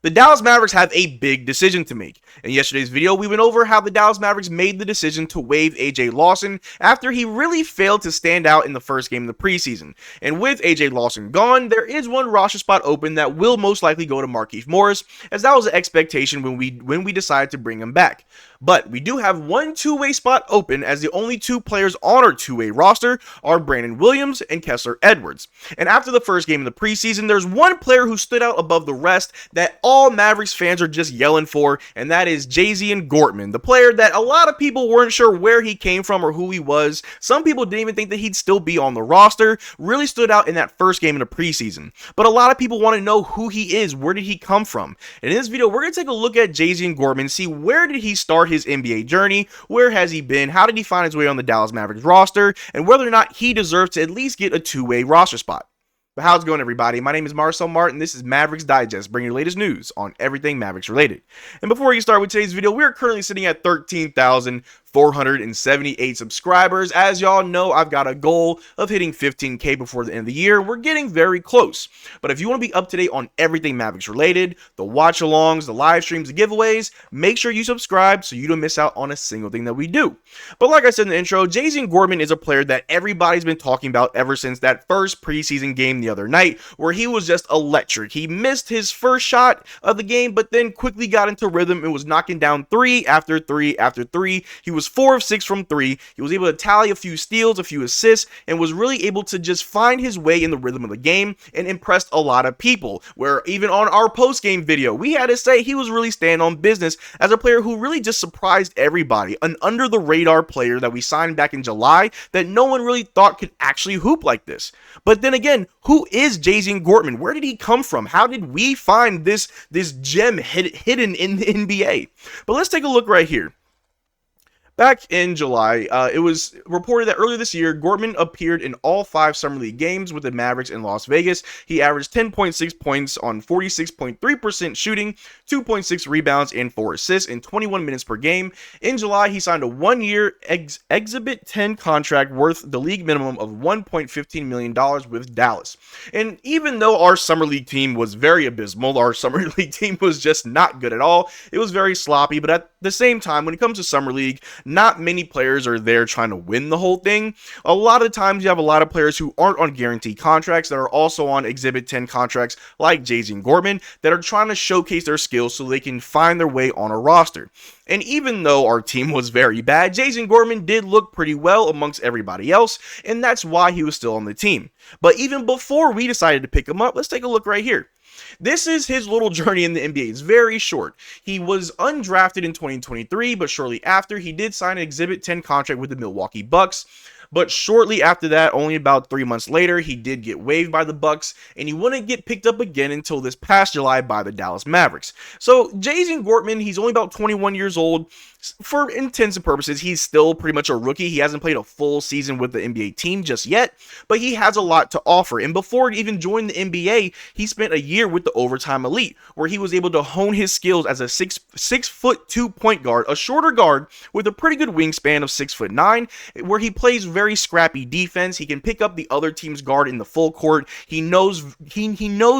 The Dallas Mavericks have a big decision to make. In yesterday's video, we went over how the Dallas Mavericks made the decision to waive AJ Lawson after he really failed to stand out in the first game of the preseason. And with AJ Lawson gone, there is one roster spot open that will most likely go to Markieff Morris, as that was the expectation when we decided to bring him back. But we do have one two-way spot open, as the only two players on our two-way roster are Brandon Williams and Kessler Edwards. And after the first game of the preseason, there's one player who stood out above the rest that all Mavericks fans are just yelling for, and that is Jazian Gortman, the player that a lot of people weren't sure where he came from or who he was. Some people didn't even think that he'd still be on the roster. Really stood out in that first game in the preseason. But a lot of people want to know who he is, where did he come from? And in this video, we're going to take a look at Jazian Gortman, see where did he start his NBA journey, where has he been, how did he find his way on the Dallas Mavericks roster, and whether or not he deserves to at least get a two-way roster spot. But how's it going, everybody? My name is Marcel Martin. This is Mavs Digest, bringing you the latest news on everything Mavericks related. And before we start with today's video, we are currently sitting at 13,478 subscribers. As y'all know, I've got a goal of hitting 15K before the end of the year. We're getting very close. But if you want to be up to date on everything Mavericks related, the watch-alongs, the live streams, the giveaways, make sure you subscribe so you don't miss out on a single thing that we do. But like I said in the intro, Jazian Gortman is a player that everybody's been talking about ever since that first preseason game the other night, where he was just electric. He missed his first shot of the game, but then quickly got into rhythm and was knocking down three after three after three. He was 4 of 6 from 3. He was able to tally a few steals, a few assists, and was really able to just find his way in the rhythm of the game and impressed a lot of people, where even on our post-game video, we had to say he was really standing on business as a player who really just surprised everybody. An under-the-radar player that we signed back in July that no one really thought could actually hoop like this. But then again, who is Jazian Gortman? Where did he come from? How did we find this gem hidden in the NBA? But let's take a look right here. Back in July, it was reported that earlier this year, Gortman appeared in all 5 Summer League games with the Mavericks in Las Vegas. He averaged 10.6 points on 46.3% shooting, 2.6 rebounds, and 4 assists in 21 minutes per game. In July, he signed a 1-year Exhibit 10 contract worth the league minimum of $1.15 million with Dallas. And even though our Summer League team was very abysmal, our Summer League team was just not good at all. It was very sloppy, but at the same time, when it comes to Summer League, not many players are there trying to win the whole thing. A lot of times you have a lot of players who aren't on guaranteed contracts that are also on Exhibit 10 contracts like Jazian Gortman that are trying to showcase their skills so they can find their way on a roster. And even though our team was very bad, Jazian Gortman did look pretty well amongst everybody else, and that's why he was still on the team. But even before we decided to pick him up, let's take a look right here. This is his little journey in the NBA. It's very short. He was undrafted in 2023, but shortly after, he did sign an Exhibit 10 contract with the Milwaukee Bucks. But shortly after that, only about 3 months later, he did get waived by the Bucks, and he wouldn't get picked up again until this past July by the Dallas Mavericks. So Jazian Gortman, he's only about 21 years old. For intents and purposes, he's still pretty much a rookie. He hasn't played a full season with the NBA team just yet, but he has a lot to offer. And before he even joined the NBA, he spent a year with the Overtime Elite, where he was able to hone his skills as a 6'2" point guard, a shorter guard with a pretty good wingspan of 6'9", where he plays very scrappy defense. He can pick up the other team's guard in the full court. He knows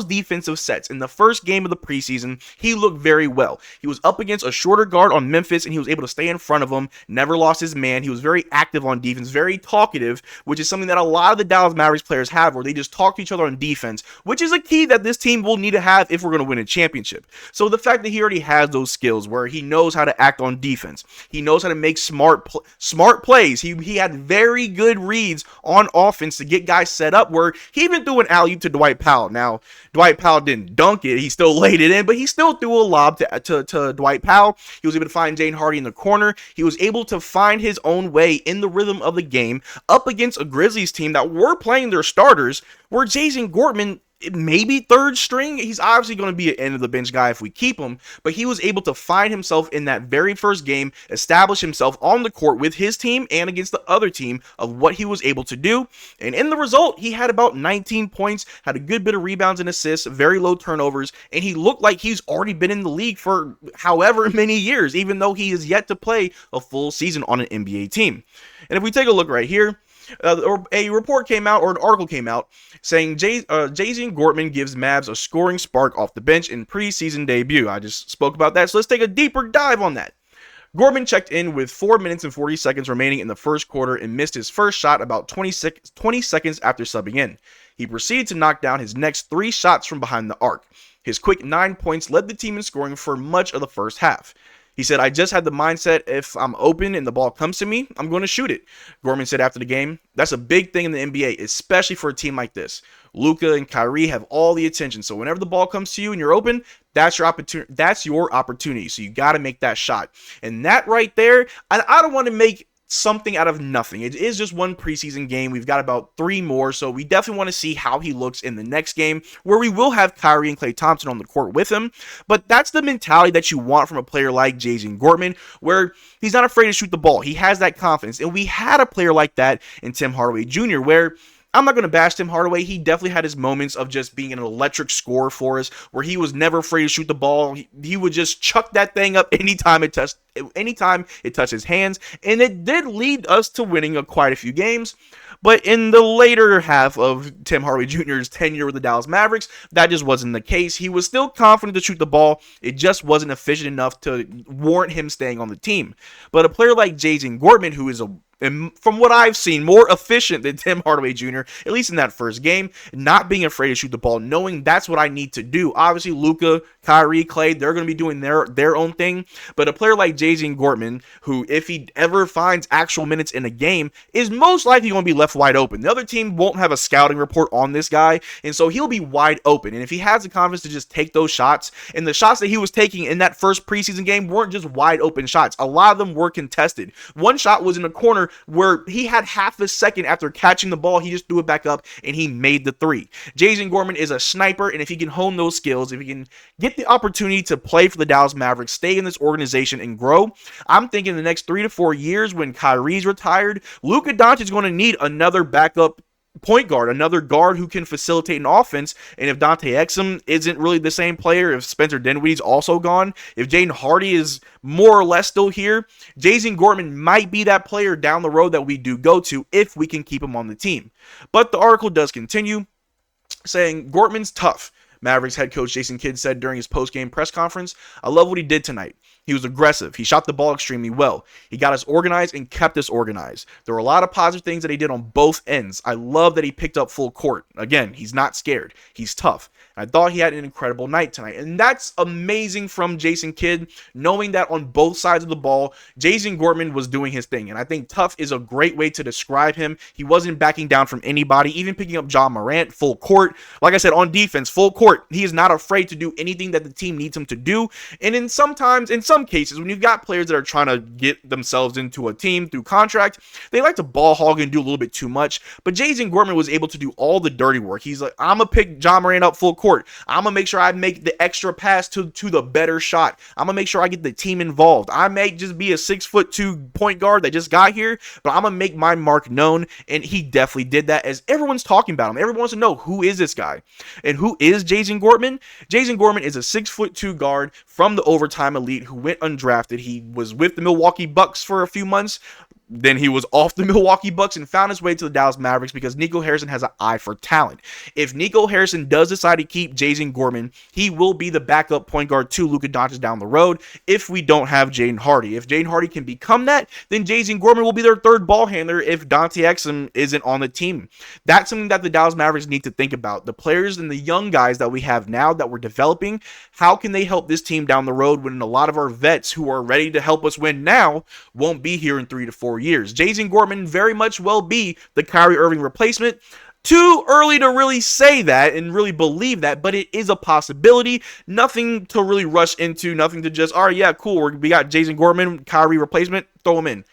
defensive sets. In the first game of the preseason, he looked very well. He was up against a shorter guard on Memphis, and he was able to stay in front of him, never lost his man. He was very active on defense, very talkative, which is something that a lot of the Dallas Mavericks players have, where they just talk to each other on defense, which is a key that this team will need to have if we're going to win a championship. So the fact that he already has those skills, where he knows how to act on defense, he knows how to make smart plays. He had very good reads on offense to get guys set up, where he even threw an alley-oop to Dwight Powell. Now, Dwight Powell didn't dunk it. He still laid it in, but he still threw a lob to Dwight Powell. He was able to find Jane Hardy in the corner. He was able to find his own way in the rhythm of the game up against a Grizzlies team that were playing their starters, where Jazian Gortman, maybe third string. He's obviously going to be an end of the bench guy if we keep him, but he was able to find himself in that very first game, establish himself on the court with his team and against the other team of what he was able to do. And in the result, he had about 19 points, had a good bit of rebounds and assists, very low turnovers, and he looked like he's already been in the league for however many years, even though he is yet to play a full season on an NBA team. And if we take a look right here, or a report came out, or an article came out, saying Jazian Gortman gives Mavs a scoring spark off the bench in preseason debut. I just spoke about that, so let's take a deeper dive on that. Gortman checked in with 4 minutes and 40 seconds remaining in the first quarter and missed his first shot about 20 seconds after subbing in. He proceeded to knock down his next 3 shots from behind the arc. His quick 9 points led the team in scoring for much of the first half. He said, "I just had the mindset, if I'm open and the ball comes to me, I'm going to shoot it." Gortman said after the game, "That's a big thing in the NBA, especially for a team like this. Luka and Kyrie have all the attention, so whenever the ball comes to you and you're open, that's your opportunity. So you got to make that shot." And that right there, I don't want to make something out of nothing. It is just one preseason game. We've got about 3 more, so we definitely want to see how he looks in the next game, where we will have Kyrie and Klay Thompson on the court with him. But that's the mentality that you want from a player like Jazian Gortman, where he's not afraid to shoot the ball. He has that confidence, and we had a player like that in Tim Hardaway Jr., where I'm not going to bash Tim Hardaway. He definitely had his moments of just being an electric scorer for us, where he was never afraid to shoot the ball. He would just chuck that thing up anytime it touched his hands, and it did lead us to winning quite a few games. But in the later half of Tim Hardaway Jr.'s tenure with the Dallas Mavericks, that just wasn't the case. He was still confident to shoot the ball. It just wasn't efficient enough to warrant him staying on the team. But a player like Jazian Gortman, who is and from what I've seen, more efficient than Tim Hardaway Jr., at least in that first game, not being afraid to shoot the ball, knowing that's what I need to do. Obviously, Luka, Kyrie, Klay, they're going to be doing their own thing, but a player like Jazian Gortman, who, if he ever finds actual minutes in a game, is most likely going to be left wide open. The other team won't have a scouting report on this guy, and so he'll be wide open. And if he has the confidence to just take those shots, and the shots that he was taking in that first preseason game weren't just wide open shots. A lot of them were contested. One shot was in a corner where he had half a second after catching the ball, he just threw it back up and he made the 3. Jazian Gortman is a sniper, and if he can hone those skills, if he can get the opportunity to play for the Dallas Mavericks, stay in this organization and grow, I'm thinking the next 3 to 4 years when Kyrie's retired, Luka Doncic is going to need another backup point guard, another guard who can facilitate an offense. And if Dante Exum isn't really the same player, if Spencer Dinwiddie's also gone, if Jaden Hardy is more or less still here, Jazian Gortman might be that player down the road that we do go to if we can keep him on the team. But the article does continue saying, "Gortman's tough." Mavericks head coach Jason Kidd said during his post-game press conference, "I love what he did tonight. He was aggressive. He shot the ball extremely well. He got us organized and kept us organized. There were a lot of positive things that he did on both ends. I love that he picked up full court. Again, he's not scared. He's tough. I thought he had an incredible night tonight." And that's amazing from Jason Kidd, knowing that on both sides of the ball, Jazian Gortman was doing his thing. And I think tough is a great way to describe him. He wasn't backing down from anybody, even picking up Ja Morant full court. Like I said, on defense, full court. He is not afraid to do anything that the team needs him to do. And in some cases, when you've got players that are trying to get themselves into a team through contract, they like to ball hog and do a little bit too much. But Jazian Gortman was able to do all the dirty work. He's like, "I'm going to pick Ja Morant up full court. I'm going to make sure I make the extra pass to the better shot. I'm going to make sure I get the team involved. I may just be a 6'2" point guard that just got here, but I'm going to make my mark known." And he definitely did that, as everyone's talking about him. Everyone wants to know, who is this guy? And who is Jazian Gortman? Jazian Gortman is a 6'2" guard from the overtime elite who went undrafted. He was with the Milwaukee Bucks for a few months. Then he was off the Milwaukee Bucks and found his way to the Dallas Mavericks because Nico Harrison has an eye for talent. If Nico Harrison does decide to keep Jazian Gortman, he will be the backup point guard to Luka Doncic down the road if we don't have Jaden Hardy. If Jaden Hardy can become that, then Jazian Gortman will be their third ball handler if Dante Exum isn't on the team. That's something that the Dallas Mavericks need to think about. The players and the young guys that we have now that we're developing, how can they help this team down the road when a lot of our vets who are ready to help us win now won't be here in 3 to 4 years? Jazian Gortman very much well be the Kyrie Irving replacement. Too early to really say that and really believe that, but it is a possibility. Nothing to really rush into, nothing to just, all right, yeah, cool, we got Jazian Gortman, Kyrie replacement, throw him in.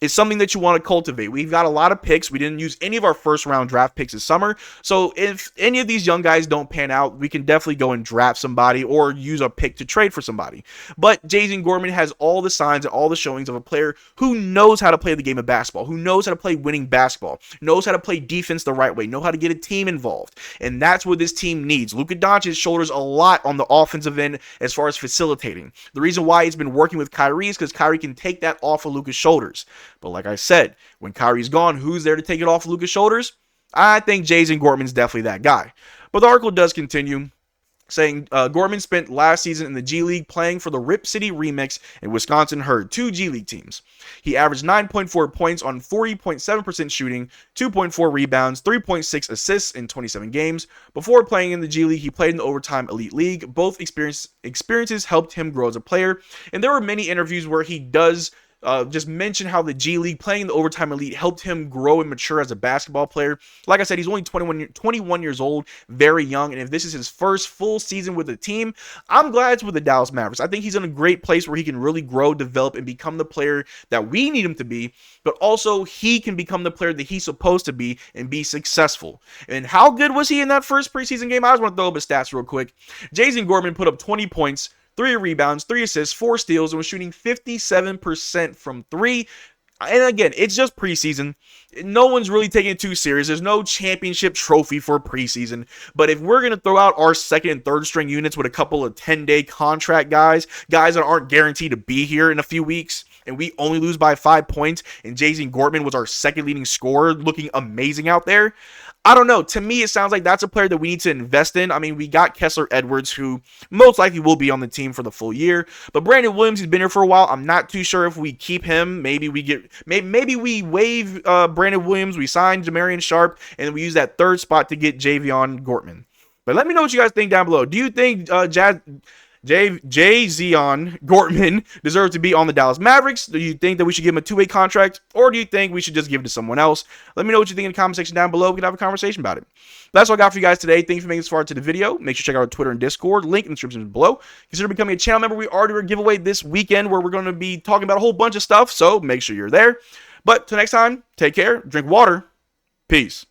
It's something that you want to cultivate. We've got a lot of picks. We didn't use any of our first round draft picks this summer. So if any of these young guys don't pan out, we can definitely go and draft somebody or use a pick to trade for somebody. But Jazian Gortman has all the signs and all the showings of a player who knows how to play the game of basketball, who knows how to play winning basketball, knows how to play defense the right way, know how to get a team involved. And that's what this team needs. Luka Doncic shoulders a lot on the offensive end as far as facilitating. The reason why he's been working with Kyrie is because Kyrie can take that off of Luka's shoulders. But like I said, when Kyrie's gone, who's there to take it off Luka's shoulders? I think Jazian Gortman's definitely that guy. But the article does continue, saying Gortman spent last season in the G League playing for the Rip City Remix and Wisconsin Herd, 2 G League teams. He averaged 9.4 points on 40.7% shooting, 2.4 rebounds, 3.6 assists in 27 games. Before playing in the G League, he played in the Overtime Elite League. Both experiences helped him grow as a player, and there were many interviews where he does just mention how the G League, playing in the Overtime Elite, helped him grow and mature as a basketball player. Like I said, he's only 21 years old, very young, and if this is his first full season with the team, I'm glad it's with the Dallas Mavericks. I think he's in a great place where he can really grow, develop, and become the player that we need him to be, but also he can become the player that he's supposed to be and be successful. And how good was he in that first preseason game? I just want to throw up his stats real quick. Jazian Gortman put up 20 points, 3 rebounds, 3 assists, 4 steals, and was shooting 57% from 3. And again, it's just preseason. No one's really taking it too serious. There's no championship trophy for preseason. But if we're going to throw out our second and third string units with a couple of 10-day contract guys that aren't guaranteed to be here in a few weeks, and we only lose by 5 points, and Jazian Gortman was our second leading scorer, looking amazing out there, I don't know. To me, it sounds like that's a player that we need to invest in. I mean, we got Kessler Edwards, who most likely will be on the team for the full year. But Brandon Williams, he's been here for a while. I'm not too sure if we keep him. Maybe we waive Brandon Williams. We sign Jamarian Sharp, and we use that third spot to get Jazian Gortman. But let me know what you guys think down below. Do you think Jazian Gortman deserves to be on the Dallas Mavericks? Do you think that we should give him a 2-way contract, or do you think we should just give it to someone else? Let me know what you think in the comment section down below. We can have a conversation about it. That's all I got for you guys today. Thanks for making this far to the video. Make sure to check out our Twitter and Discord. Link in the description below. Consider becoming a channel member. We already did a giveaway this weekend where we're going to be talking about a whole bunch of stuff, so make sure you're there. But till next time, take care, drink water, peace.